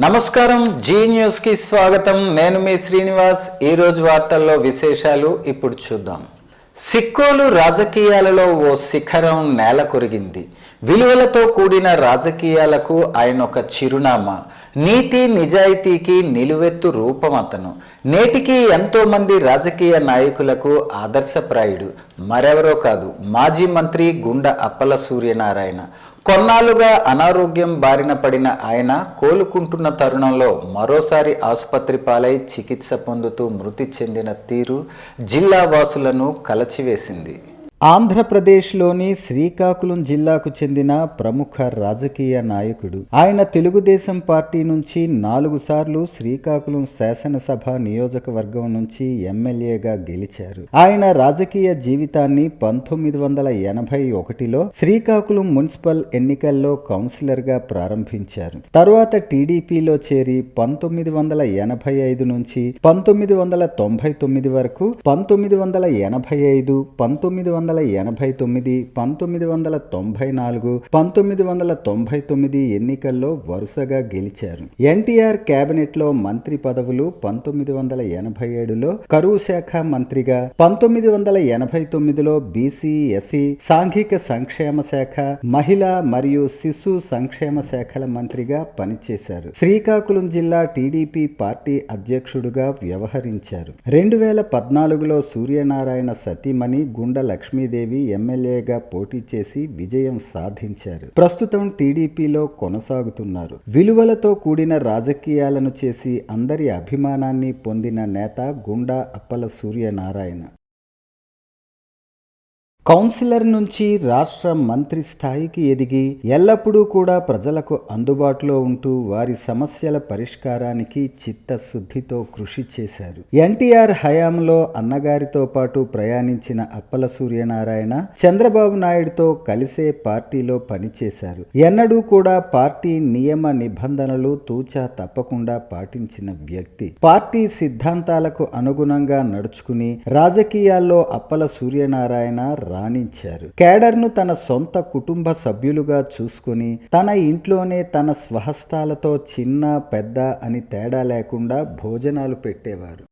నమస్కారం, G news కి స్వాగతం. నేను మీ శ్రీనివాస్. ఈ రోజు వార్తల్లో విశేషాలు ఇప్పుడు చూద్దాం. సిక్కోలు రాజకీయాలలో ఓ శిఖరం నేల కొరిగింది. విలువలతో కూడిన రాజకీయాలకు ఆయన ఒక చిరునామా. నీతి నిజాయితీకి నిలువెత్తు రూపం అతను. నేటికి ఎంతో మంది రాజకీయ నాయకులకు ఆదర్శప్రాయుడు. మరెవరో కాదు, మాజీ మంత్రి గుండ అప్పల సూర్యనారాయణ. కొన్నాళ్లుగా అనారోగ్యం బారిన పడిన ఆయన కోలుకుంటున్న తరుణంలో మరోసారి ఆసుపత్రి పాలై చికిత్స పొందుతూ మృతి చెందిన తీరు జిల్లా వాసులను కలచివేసింది. ఆంధ్రప్రదేశ్లోని శ్రీకాకుళం జిల్లాకు చెందిన ప్రముఖ రాజకీయ నాయకుడు. ఆయన తెలుగుదేశం పార్టీ నుంచి 4 సార్లు శ్రీకాకుళం శాసనసభ నియోజకవర్గం నుంచి ఎమ్మెల్యేగా గెలిచారు. ఆయన రాజకీయ జీవితాన్ని 1981లో శ్రీకాకుళం మున్సిపల్ ఎన్నికల్లో కౌన్సిలర్గా ప్రారంభించారు. తరువాత టీడీపీలో చేరి 1985 నుంచి 1999 వరకు 1985, 1989, 1994, 1999 ఎన్నికల్లో వరుసగా గెలిచారు. ఎన్టీఆర్ కేబినెట్ లో మంత్రి పదవులు 1987లో కరువు శాఖ మంత్రిగా, 1989లో బీసీ, ఎస్సీ, సాంఘిక సంక్షేమ శాఖ, మహిళా మరియు శిశు సంక్షేమ శాఖల మంత్రిగా పనిచేశారు. శ్రీకాకుళం జిల్లా టీడీపీ పార్టీ అధ్యక్షుడుగా వ్యవహరించారు. 2014లో సూర్యనారాయణ సతీమణి గుండ లక్ష్మీదేవి ఎమ్మెల్యేగా పోటీ చేసి విజయం సాధించారు. ప్రస్తుతం టీడీపీలో కొనసాగుతున్నారు. విలువలతో కూడిన రాజకీయాలను చేసి అందరి అభిమానాన్ని పొందిన నేత గుండా అప్పల సూర్యనారాయణ. కౌన్సిలర్ నుంచి రాష్ట్ర మంత్రి స్థాయికి ఎదిగి ఎల్లప్పుడూ కూడా ప్రజలకు అందుబాటులో ఉంటూ వారి సమస్యల పరిష్కారానికి చిత్తశుద్ధితో కృషి చేశారు. ఎన్టీఆర్ హయాంలో అన్నగారితో పాటు ప్రయాణించిన అప్పల సూర్యనారాయణ చంద్రబాబు నాయుడుతో కలిసే పార్టీలో పనిచేశారు. ఎన్నడూ కూడా పార్టీ నియమ నిబంధనలు తూచా తప్పకుండా పాటించిన వ్యక్తి. పార్టీ సిద్ధాంతాలకు అనుగుణంగా నడుచుకుని రాజకీయాల్లో అప్పల సూర్యనారాయణ రాణించారు. కేడర్ను తన సొంత కుటుంబ సభ్యులుగా చూసుకుని తన ఇంట్లోనే తన స్వహస్తాలతో చిన్న పెద్ద అని తేడా లేకుండా భోజనాలు పెట్టేవారు.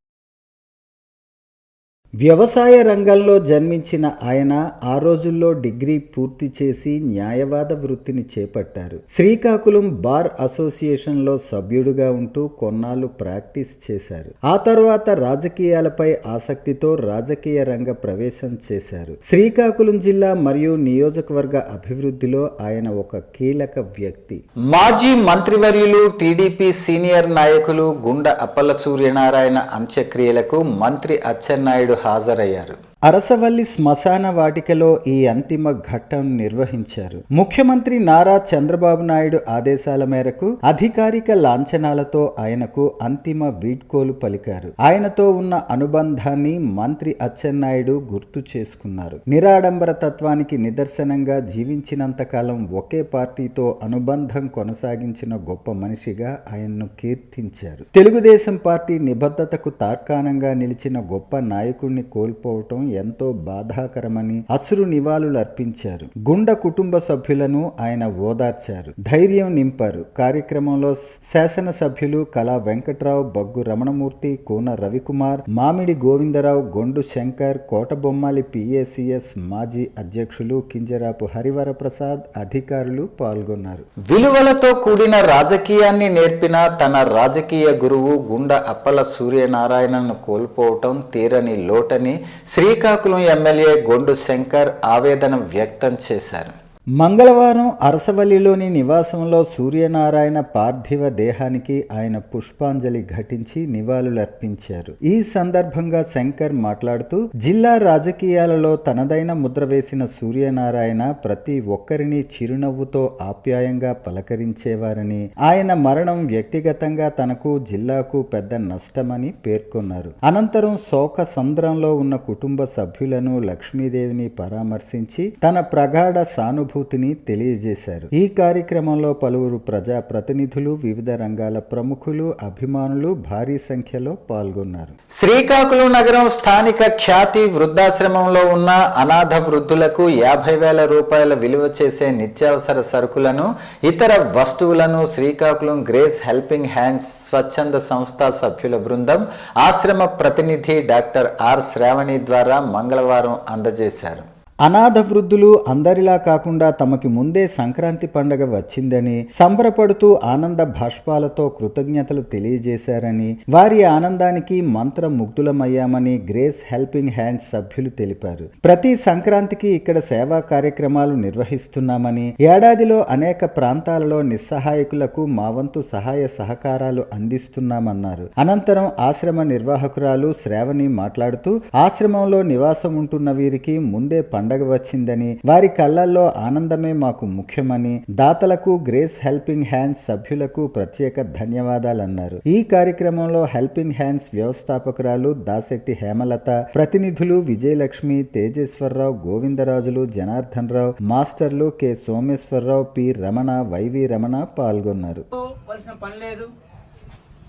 వ్యవసాయ రంగంలో జన్మించిన ఆయన ఆ రోజుల్లో డిగ్రీ పూర్తి చేసి న్యాయవాద వృత్తిని చేపట్టారు. శ్రీకాకుళం బార్ అసోసియేషన్లో సభ్యుడిగా ఉంటూ కొన్నాళ్లు ప్రాక్టీస్ చేశారు. ఆ తర్వాత రాజకీయాలపై ఆసక్తితో రాజకీయ రంగ ప్రవేశం చేశారు. శ్రీకాకుళం జిల్లా మరియు నియోజకవర్గ అభివృద్ధిలో ఆయన ఒక కీలక వ్యక్తి. మాజీ మంత్రివర్యులు టీడీపీ సీనియర్ నాయకులు గుండ అప్పల సూర్యనారాయణ అంత్యక్రియలకు మంత్రి అచ్చెన్నాయుడు హాజరయ్యారు. అరసవల్లి శ్మశాన వాటికలో ఈ అంతిమ ఘట్టం నిర్వహించారు. ముఖ్యమంత్రి నారా చంద్రబాబు నాయుడు ఆదేశాల మేరకు అధికారిక లాంఛనాలతో ఆయనకు అంతిమ వీడ్కోలు పలికారు. ఆయనతో ఉన్న అనుబంధాన్ని మంత్రి అచ్చెన్నాయుడు గుర్తు చేసుకున్నారు. నిరాడంబర తత్వానికి నిదర్శనంగా జీవించినంతకాలం ఒకే పార్టీతో అనుబంధం కొనసాగించిన గొప్ప మనిషిగా ఆయన్ను కీర్తించారు. తెలుగుదేశం పార్టీ నిబద్ధతకు తార్కాణంగా నిలిచిన గొప్ప నాయకుడిని కోల్పోవటం ఎంతో బాధాకరమని అసురు నివాళులు అర్పించారు. గుండ కుటుంబ సభ్యులను ఆయన ఓదార్చారు, ధైర్యం నింపారు. కార్యక్రమంలో శాసనసభ్యులు కళా వెంకట్రావు, బగ్గు రమణమూర్తి, కోన రవికుమార్, మామిడి గోవిందరావు, గొండు శంకర్, కోటబొమ్మాలి పిఏసిఎస్ మాజీ అధ్యక్షులు కింజరాపు హరివరప్రసాద్, అధికారులు పాల్గొన్నారు. విలువలతో కూడిన రాజకీయాన్ని నేర్పిన తన రాజకీయ గురువు గుండ అప్పల సూర్యనారాయణను కోల్పోవటం తీరని లోటని శ్రీకాకుళం ఎమ్మెల్యే గొండు శంకర్ ఆవేదన వ్యక్తం చేశారు. మంగళవారం అరసవల్లిలోని నివాసంలో సూర్యనారాయణ పార్థివ దేహానికి ఆయన పుష్పాంజలి ఘటించి నివాళులర్పించారు. ఈ సందర్భంగా శంకర్ మాట్లాడుతూ, జిల్లా రాజకీయాలలో తనదైన ముద్ర వేసిన సూర్యనారాయణ ప్రతి ఒక్కరిని చిరునవ్వుతో ఆప్యాయంగా పలకరించేవారని, ఆయన మరణం వ్యక్తిగతంగా తనకు జిల్లాకు పెద్ద నష్టమని పేర్కొన్నారు. అనంతరం శోక సంద్రంలో ఉన్న కుటుంబ సభ్యులను, లక్ష్మీదేవిని పరామర్శించి తన ప్రగాఢ సానుభూతి సానుభూతిని తెలియజేశారు. ఈ కార్యక్రమంలో పలువురు ప్రజాప్రతినిధులు, వివిధ రంగాల ప్రముఖులు, అభిమానులు భారీ సంఖ్యలో పాల్గొన్నారు. శ్రీకాకుళం నగరం స్థానిక ఖ్యాతి వృద్ధాశ్రమంలో ఉన్న అనాథ వృద్ధులకు 50,000 రూపాయల విలువ చేసే నిత్యావసర సరుకులను, ఇతర వస్తువులను శ్రీకాకుళం గ్రేస్ హెల్పింగ్ హ్యాండ్స్ స్వచ్ఛంద సంస్థ సభ్యుల బృందం ఆశ్రమ ప్రతినిధి డాక్టర్ ఆర్ శ్రావణి ద్వారా మంగళవారం అందజేశారు. అనాథ వృద్ధులు అందరిలా కాకుండా తమకి ముందే సంక్రాంతి పండగ వచ్చిందని సంబరపడుతూ ఆనంద భాష్పాలతో కృతజ్ఞతలు తెలియజేశారని, వారి ఆనందానికి మంత్రముగ్ధులమయ్యామని గ్రేస్ హెల్పింగ్ హ్యాండ్స్ సభ్యులు తెలిపారు. ప్రతి సంక్రాంతికి ఇక్కడ సేవా కార్యక్రమాలు నిర్వహిస్తున్నామని, ఏడాదిలో అనేక ప్రాంతాలలో నిస్సహాయకులకు మా వంతు సహాయ సహకారాలు అందిస్తున్నామన్నారు. అనంతరం ఆశ్రమ నిర్వాహకురాలు శ్రావణి మాట్లాడుతూ, ఆశ్రమంలో నివాసం ఉంటున్న వీరికి ముందే పండగ వచ్చిందని, వారి కళ్ళల్లో ఆనందమే మాకు ముఖ్యమని, దాతలకు గ్రేస్ హెల్పింగ్ హ్యాండ్స్ సభ్యులకు ప్రత్యేక ధన్యవాదాలన్నారు. ఈ కార్యక్రమంలో హెల్పింగ్ హ్యాండ్స్ వ్యవస్థాపకురాలు దాశెట్టి హేమలత, ప్రతినిధులు విజయలక్ష్మి, తేజేశ్వరరావు, గోవిందరాజులు, జనార్దన్ రావు, మాస్టర్లు K Someswararao, P Ramana, YV Ramana పాల్గొన్నారు.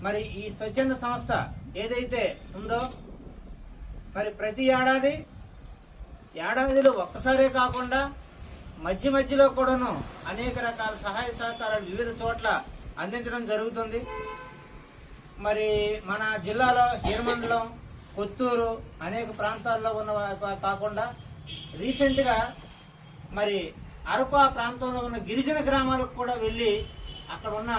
మరి ఈ స్వచ్ఛంద సంస్థ ఏదైతే ఉందో, మరి ప్రతి ఏడాదిలో ఒక్కసారే కాకుండా మధ్యలో కూడాను అనేక రకాల సహాయ సహకారాలు వివిధ చోట్ల అందించడం జరుగుతుంది. మరి మన జిల్లాలో హీరమండలం, కొత్తూరు అనేక ప్రాంతాల్లో ఉన్న కాకుండా రీసెంట్గా మరి అరకు ఆ ప్రాంతంలో ఉన్న గిరిజన గ్రామాలకు కూడా వెళ్ళి అక్కడ ఉన్న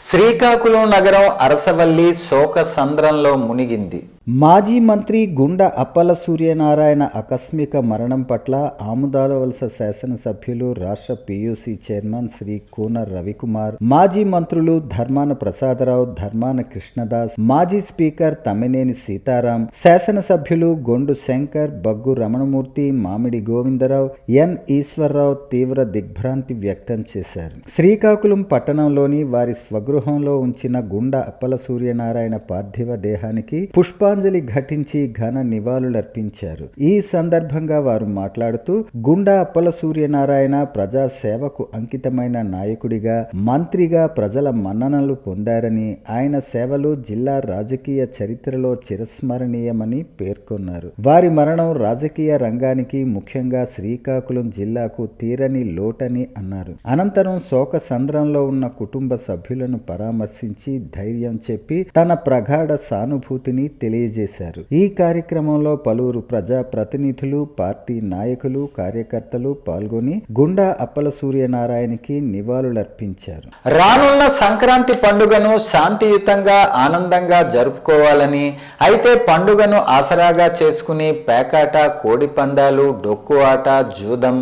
శ్రీకాకుళం నగరం అరసవల్లి శోక సంద్రంలో మునిగింది. మాజీ మంత్రి గుండ అప్పల సూర్యనారాయణ ఆకస్మిక మరణం పట్ల ఆముదాలవలస శాసనసభ్యులు, రాష్ట్ర పియూసీ చైర్మన్ శ్రీ కూన రవికుమార్, మాజీ మంత్రులు ధర్మాన ప్రసాదరావు, ధర్మాన కృష్ణదాస్, మాజీ స్పీకర్ తమ్మినేని సీతారాం, శాసనసభ్యులు గొండు శంకర్, బగ్గు రమణమూర్తి, మామిడి గోవిందరావు, ఎన్ ఈశ్వరరావు తీవ్ర దిగ్భ్రాంతి వ్యక్తం చేశారు. శ్రీకాకుళం పట్టణంలోని వారి స్వగృహంలో ఉంచిన గుండ అప్పల సూర్యనారాయణ పార్థివ దేహానికి పుష్పాంజలి ఘటించి ఘన నివాళులర్పించారు. ఈ సందర్భంగా వారు మాట్లాడుతూ, గుండా అప్పల సూర్యనారాయణ ప్రజా సేవకు అంకితమైన నాయకుడిగా, మంత్రిగా ప్రజల మన్ననలు పొందారని, ఆయన సేవలు జిల్లా రాజకీయ చరిత్రలో చిరస్మరణీయమని పేర్కొన్నారు. వారి మరణం రాజకీయ రంగానికి, ముఖ్యంగా శ్రీకాకుళం జిల్లాకు తీరని లోటని అన్నారు. అనంతరం శోక సంద్రంలో ఉన్న కుటుంబ సభ్యులను పరామర్శించి ధైర్యం చెప్పి తన ప్రగాఢ సానుభూతిని తెలియజేశారు. ఈ కార్యక్రమంలో పలువురు ప్రజా ప్రతినిధులు, పార్టీ నాయకులు, కార్యకర్తలు పాల్గొని గుండా అప్పల సూర్యనారాయణకి నివాళులర్పించారు. రానున్న సంక్రాంతి పండుగను శాంతియుతంగా, ఆనందంగా జరుపుకోవాలని, అయితే పండుగను ఆసరాగా చేసుకుని పేకాట, కోడి పందాలు, డొక్కు ఆట, జూదం,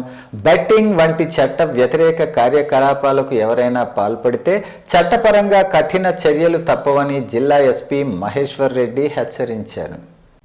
బెట్టింగ్ వంటి చట్ట వ్యతిరేక కార్యకలాపాలకు ఎవరైనా పాల్పడితే చట్టపరంగా కఠిన చర్యలు తప్పవని జిల్లా ఎస్పీ మహేశ్వర్ రెడ్డి హెచ్చరించారు.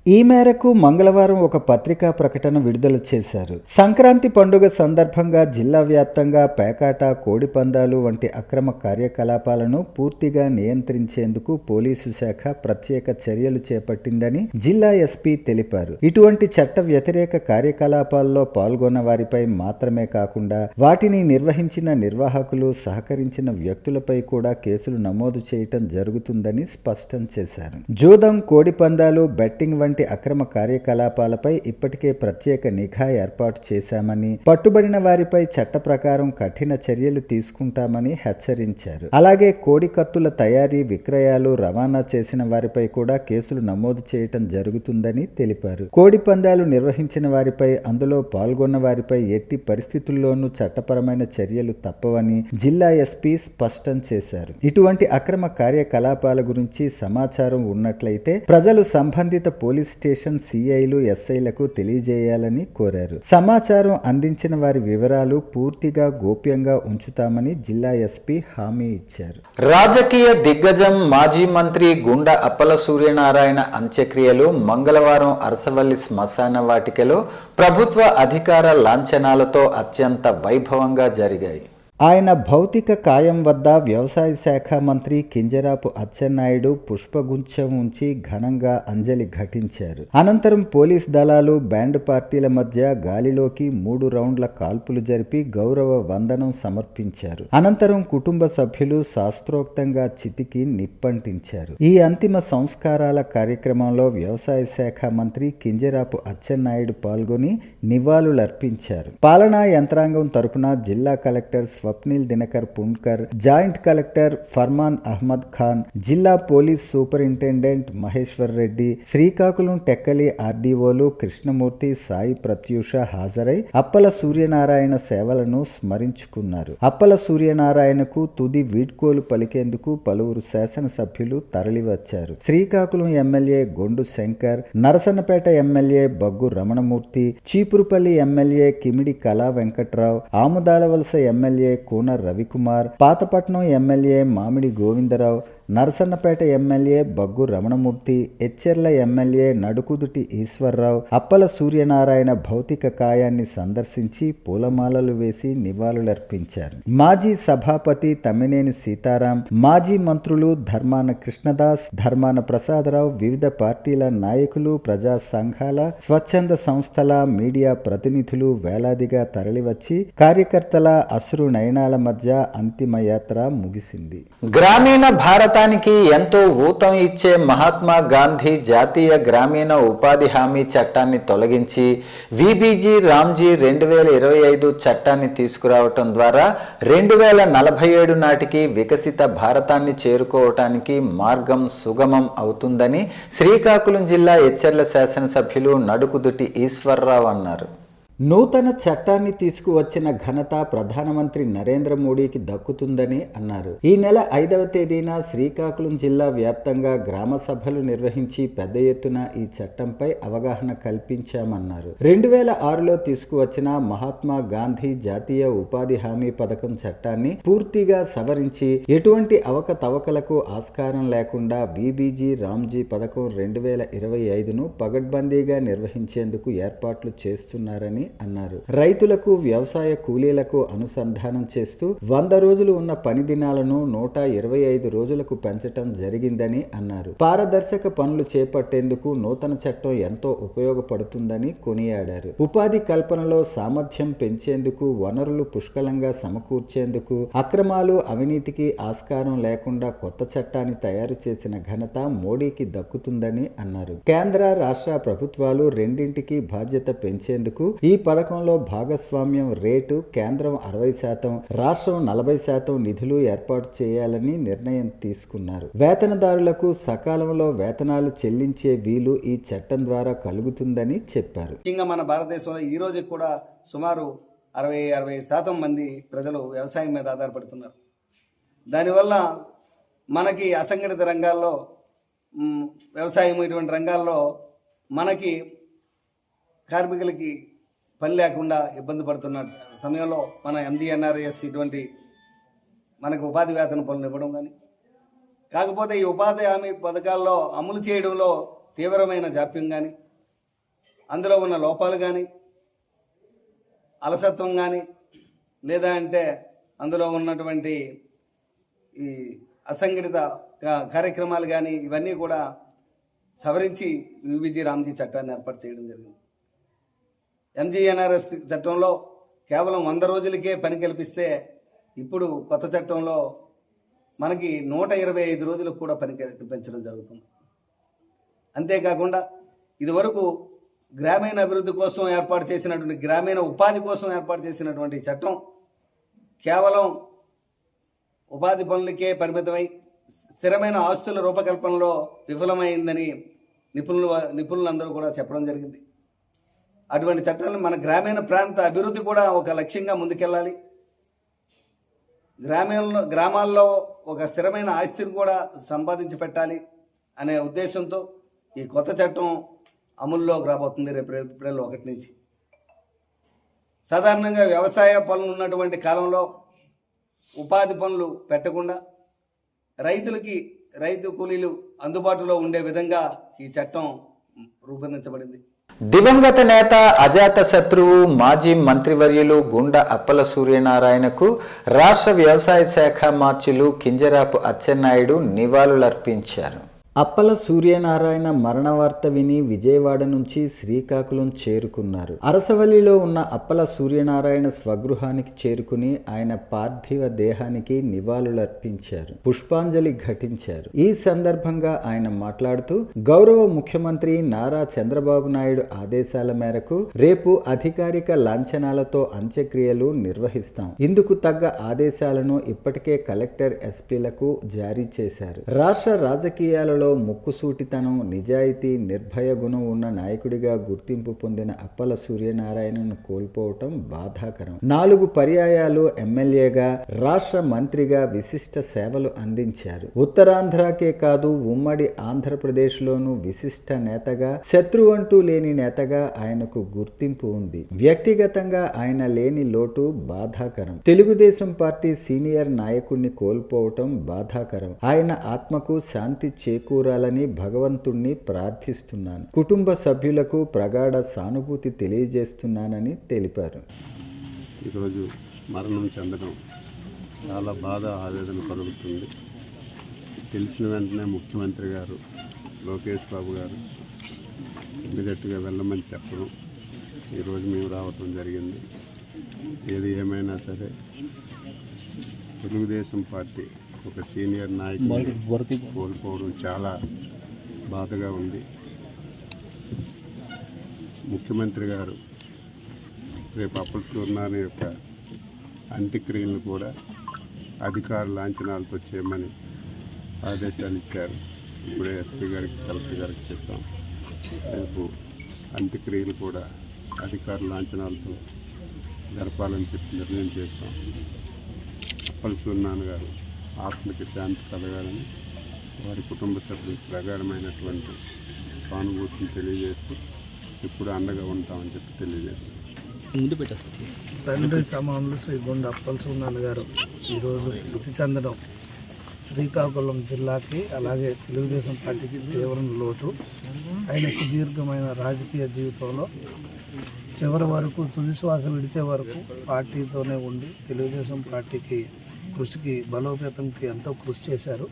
ఈ మేరకు మంగళవారం ఒక పత్రికా ప్రకటన విడుదల చేశారు. సంక్రాంతి పండుగ సందర్భంగా జిల్లా వ్యాప్తంగా పేకాట, కోడి పందాలు వంటి అక్రమ కార్యకలాపాలను పూర్తిగా నియంత్రించేందుకు పోలీసు శాఖ ప్రత్యేక చర్యలు చేపట్టిందని జిల్లా ఎస్పీ తెలిపారు. ఇటువంటి చట్ట వ్యతిరేక కార్యకలాపాల్లో పాల్గొన్న వారిపై మాత్రమే కాకుండా వాటిని నిర్వహించిన నిర్వాహకులు, సహకరించిన వ్యక్తులపై కూడా కేసులు నమోదు చేయటం జరుగుతుందని స్పష్టం చేశారు. జూదం, కోడి పందాలు, బెట్టింగ్ వంటి అక్రమ కార్యకలాపాలపై ఇప్పటికే ప్రత్యేక నిఘా ఏర్పాటు చేశామని, పట్టుబడిన వారిపై చట్ట ప్రకారం కఠిన చర్యలు తీసుకుంటామని హెచ్చరించారు. అలాగే కోడి కత్తుల తయారీ, విక్రయాలు, రవాణా చేసిన వారిపై కూడా కేసులు నమోదు చేయటం జరుగుతుందని తెలిపారు. కోడి పందాలు నిర్వహించిన వారిపై, అందులో పాల్గొన్న వారిపై ఎట్టి పరిస్థితుల్లోనూ చట్టపరమైన చర్యలు తప్పవని జిల్లా ఎస్పీ స్పష్టం చేశారు. ఇటువంటి అక్రమ కార్యకలాపాల గురించి సమాచారం ఉన్నట్లయితే ప్రజలు సంబంధిత పోలీస్ స్టేషన్ సిఐలు, ఎస్ఐలకు తెలియజేయాలని కోరారు. సమాచారం అందించిన వారి వివరాలు పూర్తిగా గోప్యంగా ఉంచుతామని జిల్లా ఎస్పీ హామీ ఇచ్చారు. రాజకీయ దిగ్గజం మాజీ మంత్రి గుండా అప్పల సూర్యనారాయణ అంత్యక్రియలు మంగళవారం అరసవల్లి శ్మశాన వాటికలో ప్రభుత్వ అధికార లాంఛనాలతో అత్యంత వైభవంగా జరిగాయి. ఆయన భౌతిక కాయం వద్ద వ్యవసాయ శాఖ మంత్రి కింజరాపు అచ్చెన్నాయుడు పుష్పగుచ్చం ఉంచి ఘనంగా అంజలి ఘటించారు. అనంతరం పోలీస్ దళాలు, బ్యాండ్ పార్టీల మధ్య గాలిలోకి 3 రౌండ్ల కాల్పులు జరిపి గౌరవ వందనం సమర్పించారు. అనంతరం కుటుంబ సభ్యులు శాస్త్రోక్తంగా చితికి నిప్పంటించారు. ఈ అంతిమ సంస్కారాల కార్యక్రమంలో వ్యవసాయ శాఖ మంత్రి కింజరాపు అచ్చెన్నాయుడు పాల్గొని నివాళులర్పించారు. పాలనా యంత్రాంగం తరపున జిల్లా collector Swapnil Dinakar Pundkar, joint collector Farman Ahmed Khan, జిల్లా పోలీస్ సూపరింటెండెంట్ మహేశ్వర్ రెడ్డి, శ్రీకాకుళం టెక్కలి ఆర్డీఓలు కృష్ణమూర్తి, సాయి ప్రత్యూష హాజరై అప్పల సూర్యనారాయణ సేవలను స్మరించుకున్నారు. అప్పల సూర్యనారాయణకు తుది వీడ్కోలు పలికేందుకు పలువురు శాసనసభ్యులు తరలివచ్చారు. Srikakulam MLA Gondu Shankar, Narasannapeta MLA Baggu Ramanamurthy, Cheepurupalli MLA Kimidi Kala Venkatrao, Amudalavalasa MLA Koona Ravikumar, Pathapatnam MLA Mamidi Govindarao, Narasannapeta MLA Baggu Ramanamurthy, Etcherla MLA Nadukuduti Eswararao Appala Suryanarayana భౌతిక కాయాన్ని సందర్శించి పూలమాలలు వేసి నివాళులర్పించారు. మాజీ సభాపతి తమ్మినేని సీతారాం, మాజీ మంత్రులు ధర్మాన కృష్ణదాస్, ధర్మాన ప్రసాదరావు, వివిధ పార్టీల నాయకులు, ప్రజా సంఘాల, స్వచ్ఛంద సంస్థల, మీడియా ప్రతినిధులు వేలాదిగా తరలివచ్చి కార్యకర్తల అశ్రు నయనాల మధ్య అంతిమయాత్ర ముగిసింది. గ్రామీణ భారతానికి ఎంతో ఊతం ఇచ్చే మహాత్మా గాంధీ జాతీయ గ్రామీణ ఉపాధి హామీ చట్టాన్ని తొలగించి విబిజి రామ్జీ 2025 చట్టాన్ని తీసుకురావటం ద్వారా 2047 నాటికి వికసిత భారతాన్ని చేరుకోవటానికి మార్గం సుగమం అవుతుందని శ్రీకాకుళం జిల్లా ఎచ్చెర్ల శాసనసభ్యులు నడుకుదుటి ఈశ్వర్రావు అన్నారు. నూతన చట్టాన్ని తీసుకువచ్చిన ఘనత ప్రధానమంత్రి నరేంద్ర మోడీకి దక్కుతుందని అన్నారు. ఈ నెల 5వ తేదీన శ్రీకాకుళం జిల్లా వ్యాప్తంగా గ్రామ సభలు నిర్వహించి పెద్ద ఎత్తున ఈ చట్టంపై అవగాహన కల్పించామన్నారు. 2006లో తీసుకువచ్చిన మహాత్మా గాంధీ జాతీయ ఉపాధి హామీ పథకం చట్టాన్ని పూర్తిగా సవరించి ఎటువంటి అవకతవకలకు ఆస్కారం లేకుండా విబిజి రామ్జీ పథకం 2025ను పగడ్బందీగా నిర్వహించేందుకు ఏర్పాట్లు చేస్తున్నారని అన్నారు. రైతులకు, వ్యవసాయ కూలీలకు అనుసంధానం చేస్తూ 100 రోజులు ఉన్న పని దినాలను 125 రోజులకు పెంచటం జరిగిందని అన్నారు. పారదర్శక పనులు చేపట్టేందుకు నూతన చట్టం ఎంతో ఉపయోగపడుతుందని కొనియాడారు. ఉపాధి కల్పనలో సామర్థ్యం పెంచేందుకు, వనరులు పుష్కలంగా సమకూర్చేందుకు, అక్రమాలు, అవినీతికి ఆస్కారం లేకుండా కొత్త చట్టాన్ని తయారు చేసిన ఘనత మోడీకి దక్కుతుందని అన్నారు. కేంద్ర, రాష్ట్ర ప్రభుత్వాలు రెండింటికి బాధ్యత పెంచేందుకు ఈ పథకంలో భాగస్వామ్యం రేటు కేంద్రం 60%, రాష్ట్రం 40% నిధులు ఏర్పాటు చేయాలని నిర్ణయం తీసుకున్నారు. వేతనదారులకు సకాలంలో వేతనాలు చెల్లించే వీలు ఈ చట్టం ద్వారా కలుగుతుందని చెప్పారు. ముఖ్యంగా మన భారతదేశంలో ఈ రోజు కూడా సుమారు 60% మంది ప్రజలు వ్యవసాయం మీద ఆధారపడుతున్నారు. దానివల్ల మనకి అసంఘటిత రంగాల్లో, వ్యవసాయం ఇటువంటి రంగాల్లో మనకి కార్మికులకి పని లేకుండా ఇబ్బంది పడుతున్న సమయంలో మన ఎంజీఎన్ఆర్ఎస్ ఇటువంటి మనకు ఉపాధి వేతన పనులు ఇవ్వడం కానీ, కాకపోతే ఈ ఉపాధి హామీ పథకాల్లో అమలు చేయడంలో తీవ్రమైన జాప్యం కానీ, అందులో ఉన్న లోపాలు కానీ, అలసత్వం కానీ, లేదా అంటే అందులో ఉన్నటువంటి ఈ అసంఘటిత కార్యక్రమాలు కానీ, ఇవన్నీ కూడా సవరించి విబిజి రామ్జీ చట్టాన్ని ఏర్పాటు చేయడం జరిగింది. ఎంజీఎన్ఆర్ఎస్ చట్టంలో కేవలం 100 రోజులకే పని కల్పిస్తే ఇప్పుడు కొత్త చట్టంలో మనకి 125 రోజులకు కూడా పని కల్పించడం జరుగుతుంది. అంతేకాకుండా ఇదివరకు గ్రామీణ అభివృద్ధి కోసం ఏర్పాటు చేసినటువంటి, గ్రామీణ ఉపాధి కోసం ఏర్పాటు చేసినటువంటి చట్టం కేవలం ఉపాధి పనులకే పరిమితమై స్థిరమైన ఆస్తుల రూపకల్పనలో విఫలమైందని నిపుణులందరూ కూడా చెప్పడం జరిగింది. అటువంటి చట్టాలను మన గ్రామీణ ప్రాంత అభివృద్ధి కూడా ఒక లక్ష్యంగా ముందుకెళ్ళాలి. గ్రామాల్లో ఒక స్థిరమైన ఆస్తిని కూడా సంపాదించి పెట్టాలి అనే ఉద్దేశంతో ఈ కొత్త చట్టం అమల్లోకి రాబోతుంది రేపు ఏప్రిల్ 1 నుంచి. సాధారణంగా వ్యవసాయ పనులు ఉన్నటువంటి కాలంలో ఉపాధి పనులు పెట్టకుండా రైతు కూలీలు అందుబాటులో ఉండే విధంగా ఈ చట్టం రూపొందించబడింది. దివంగత నేత అజాత శత్రువు మాజీ మంత్రివర్యులు గుండ అప్పల సూర్యనారాయణకు రాష్ట్ర వ్యవసాయ శాఖ మార్చులు కింజరాపు అచ్చెన్నాయుడు నివాళులర్పించారు. అప్పల సూర్యనారాయణ మరణ వార్త విని విజయవాడ నుంచి శ్రీకాకుళం చేరుకున్నారు. అరసవల్లిలో ఉన్న అప్పల సూర్యనారాయణ స్వగృహానికి చేరుకుని ఆయన పార్థివ దేహానికి నివాళులర్పించారు, పుష్పాంజలి ఘటించారు. ఈ సందర్భంగా ఆయన మాట్లాడుతూ గౌరవ ముఖ్యమంత్రి నారా చంద్రబాబు నాయుడు ఆదేశాల మేరకు రేపు అధికారిక లాంఛనాలతో అంత్యక్రియలు నిర్వహిస్తాం. ఇందుకు తగ్గ ఆదేశాలను ఇప్పటికే కలెక్టర్ ఎస్పీలకు జారీ చేశారు. రాష్ట్ర రాజకీయాలలో ముక్కుసూటితనం, నిజాయితీ, నిర్భయ గుణం ఉన్న నాయకుడిగా గుర్తింపు పొందిన అప్పల సూర్యనారాయణను కోల్పోవటం బాధాకరం. 4 పర్యాయాలు ఎమ్మెల్యేగా, రాష్ట్ర మంత్రిగా విశిష్ట సేవలు అందించారు. ఉత్తరాంధ్రకే కాదు ఉమ్మడి ఆంధ్రప్రదేశ్లోనూ విశిష్ట నేతగా, శత్రువు అంటూ లేని నేతగా ఆయనకు గుర్తింపు ఉంది. వ్యక్తిగతంగా ఆయన లేని లోటు బాధాకరం. తెలుగుదేశం పార్టీ సీనియర్ నాయకుడిని కోల్పోవటం బాధాకరం. ఆయన ఆత్మకు శాంతి చేకూరాలని భగవంతుణ్ణి ప్రార్థిస్తున్నాను. కుటుంబ సభ్యులకు ప్రగాఢ సానుభూతి తెలియజేస్తున్నానని తెలిపారు. ఈరోజు మరణం చెందడం చాలా బాధ, ఆవేదన కలుగుతుంది. తెలిసిన వెంటనే ముఖ్యమంత్రి గారు లోకేష్ బాబు గారు ఇమ్మీడియట్గా వెళ్ళమని చెప్పడం, ఈరోజు మేము రావటం జరిగింది. ఏది ఏమైనా సరే తెలుగుదేశం పార్టీ ఒక సీనియర్ నాయకుడిని కోల్పోవడం చాలా బాధగా ఉంది. ముఖ్యమంత్రి గారు రేపు అప్పల సూర్యనారాయణ యొక్క అంత్యక్రియలను కూడా అధికార లాంఛనాలతో చేయమని ఆదేశాలు ఇచ్చారు. ఇప్పుడే ఎస్పీ గారికి, కలెక్టర్ గారికి చెప్పాం. రేపు అంత్యక్రియలు కూడా అధికార లాంఛనాలతో జరపాలని చెప్పి నిర్ణయం చేస్తాం. అప్పల సూర్యనారాయణ గారు ఆత్మకి శాంతి కలగాలని వారి కుటుంబ సభ్యులకు ప్రగాఢమైనటువంటి సానుభూతిని తెలియజేస్తూ ఇప్పుడు అండగా ఉంటామని చెప్పి తెలియజేస్తాం. తండ్రి సమానులు శ్రీ గుండ అప్పల సూర్యనారాయణ గారు ఈరోజు మృతి చెందడం శ్రీకాకుళం జిల్లాకి, అలాగే తెలుగుదేశం పార్టీకి తీవ్ర లోటు. ఆయన సుదీర్ఘమైన రాజకీయ జీవితంలో చివరి వరకు, తుది శ్వాస విడిచే వరకు పార్టీతోనే ఉండి తెలుగుదేశం పార్టీకి కృషికి, బలోపేతంకి ఎంతో కృషి చేశారు.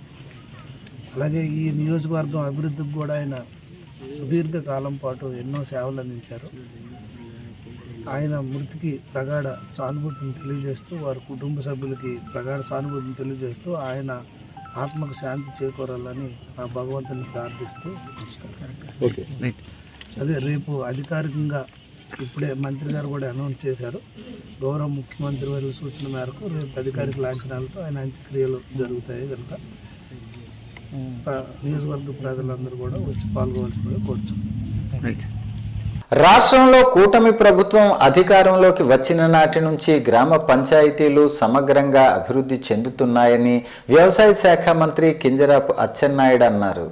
అలాగే ఈ నియోజకవర్గం అభివృద్ధికి కూడా ఆయన సుదీర్ఘ కాలం పాటు ఎన్నో సేవలు అందించారు. ఆయన మృతికి ప్రగాఢ సానుభూతిని తెలియజేస్తూ, వారి కుటుంబ సభ్యులకి ప్రగాఢ సానుభూతిని తెలియజేస్తూ, ఆయన ఆత్మకు శాంతి చేకూరాలని ఆ భగవంతుని ప్రార్థిస్తూ అదే రేపు అధికారికంగా ఇప్పుడే మంత్రి గారు కూడా అనౌన్స్ చేశారు. గౌరవ ముఖ్యమంత్రి వారి సూచన మేరకు రేపు అధికారిక లాంఛనాలతో ఆయన అంత్యక్రియలు జరుగుతాయి కనుక నియోజకవర్గ ప్రజలందరూ కూడా వచ్చి పాల్గొవలసిందిగా కోరుచున్నాం. రాష్ట్రంలో కూటమి ప్రభుత్వం అధికారంలోకి వచ్చిన నాటి నుంచి గ్రామ పంచాయతీలు సమగ్రంగా అభివృద్ధి చెందుతున్నాయని వ్యవసాయ శాఖ మంత్రి కింజరాపు అచ్చెన్నాయుడు అన్నారు.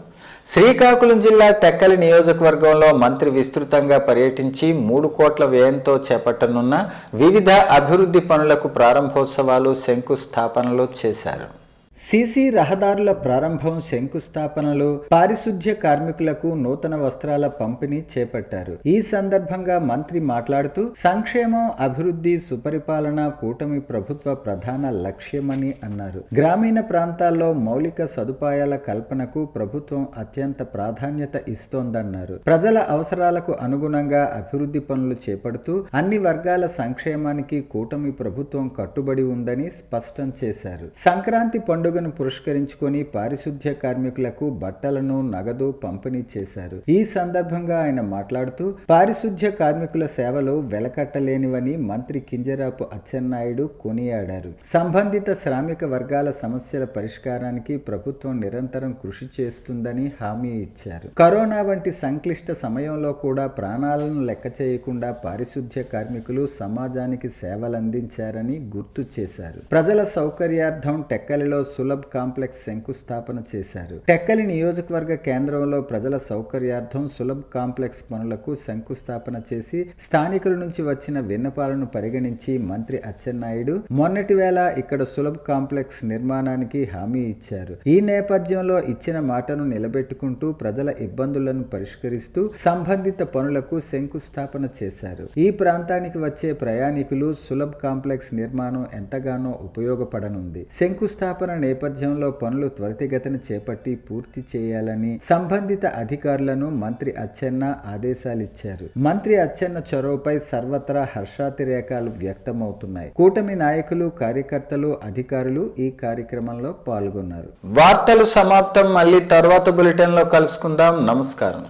శ్రీకాకుళం జిల్లా టెక్కలి నియోజకవర్గంలో మంత్రి విస్తృతంగా పర్యటించి 3 కోట్ల వ్యయంతో చేపట్టనున్న వివిధ అభివృద్ధి పనులకు ప్రారంభోత్సవాలు, శంకుస్థాపనలు చేశారు. సీసీ రహదారుల ప్రారంభం, శంకుస్థాపనలు, పారిశుధ్య కార్మికులకు నూతన వస్త్రాల పంపిణీ చేపట్టారు. ఈ సందర్భంగా మంత్రి మాట్లాడుతూ సంక్షేమం, అభివృద్ధి, సుపరిపాలన కూటమి ప్రభుత్వ ప్రధాన లక్ష్యమని అన్నారు. గ్రామీణ ప్రాంతాల్లో మౌలిక సదుపాయాల కల్పనకు ప్రభుత్వం అత్యంత ప్రాధాన్యత ఇస్తోందన్నారు. ప్రజల అవసరాలకు అనుగుణంగా అభివృద్ధి పనులు చేపడుతూ అన్ని వర్గాల సంక్షేమానికి కూటమి ప్రభుత్వం కట్టుబడి ఉందని స్పష్టం చేశారు. సంక్రాంతి పండుగను పురస్కరించుకొని పారిశుధ్య కార్మికులకు బట్టలను, నగదు పంపిణీ చేశారు. ఈ సందర్భంగా ఆయన మాట్లాడుతూ పారిశుధ్య కార్మికుల సేవలు వెలకట్టలేనివని మంత్రి కింజరాపు అచ్చెన్నాయుడు కొనియాడారు. సంబంధిత శ్రామిక వర్గాల సమస్యల పరిష్కారానికి ప్రభుత్వం నిరంతరం కృషి చేస్తుందని హామీ ఇచ్చారు. కరోనా వంటి సంక్లిష్ట సమయంలో కూడా ప్రాణాలను లెక్క చేయకుండా పారిశుధ్య కార్మికులు సమాజానికి సేవలందించారని గుర్తు చేశారు. ప్రజల సౌకర్యార్థం టెక్కలిలో సులభ్ కాంప్లెక్స్ శంకుస్థాపన చేశారు. టెక్కలి నియోజకవర్గ కేంద్రంలో ప్రజల సౌకర్యార్థం సులభ్ కాంప్లెక్స్ పనులకు శంకుస్థాపన చేసి స్థానికుల నుంచి వచ్చిన విన్నపాలను పరిగణించి మంత్రి అచ్చెన్నాయుడు మొన్నటి వేళ ఇక్కడ సులభ్ కాంప్లెక్స్ నిర్మాణానికి హామీ ఇచ్చారు. ఈ నేపథ్యంలో ఇచ్చిన మాటను నిలబెట్టుకుంటూ ప్రజల ఇబ్బందులను పరిష్కరిస్తూ సంబంధిత పనులకు శంకుస్థాపన చేశారు. ఈ ప్రాంతానికి వచ్చే ప్రయాణికులు సులభ్ కాంప్లెక్స్ నిర్మాణం ఎంతగానో ఉపయోగపడనుంది. శంకుస్థాపన నేపథ్యంలో పనులు త్వరితగతిన చేపట్టి పూర్తి చేయాలని సంబంధిత అధికారులను మంత్రి అచ్చెన్న ఆదేశాలిచ్చారు. మంత్రి అచ్చెన్న చొరవపై సర్వత్రా హర్షాతిరేకాలు వ్యక్తమవుతున్నాయి. కూటమి నాయకులు, కార్యకర్తలు, అధికారులు ఈ కార్యక్రమంలో పాల్గొన్నారు. వార్తలు సమాప్తం. మళ్ళీ తర్వాత బులెటిన్లో కలుసుకుందాం. నమస్కారం.